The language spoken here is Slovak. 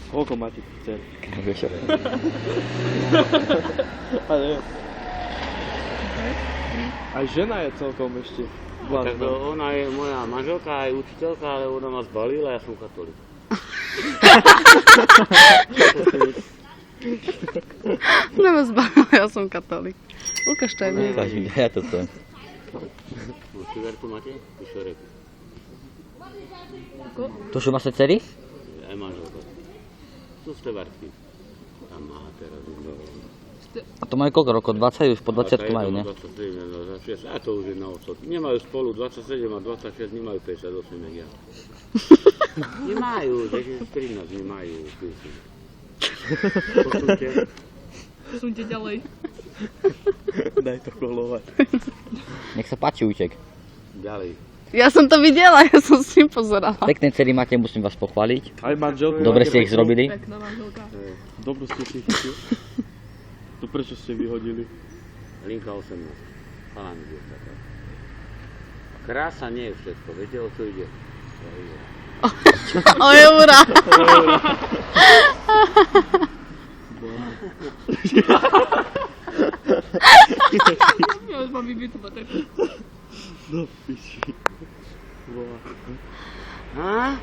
Koľko máte dcer? Vieš čo? Ale aj žena je celkom ešte Tak vážna. ona je moja manželka, aj učiteľka, ale ona ma zbalila, ja som katolík. Nema zbavila, ja som katolík. Lukáš, to je mi. Každý, ja to chcem. No, cigaretu máte? Pišoreku. To sú vaše dcery? Aj manželka. Sú stevarky. Tam má teraz. A to majú koľko rokov? 20? Už po 20 majú, ne? 27, 26, a to už je na osod. Nemajú spolu 27 a 26, nemajú 58, jak ja. Nemajú, 13 nemajú. Posunte. Posunte ďalej. Daj to kolovať. Nech sa páči, Úček. Ďalej. Ja som to videla, ja som s tým pozerala. Pekné dcery máte, musím vás pochváliť. Aj manželku Dobre máte ste ich peknú? zrobili. Pekná manželka. Dobro ste si chytili. To prečo ste vyhodili? Linka 18. Chalán je taká. Krása nie je všetko, viete o čo ide? O eura. Ja už mám vybitu baterku. No piči. Boha. Á?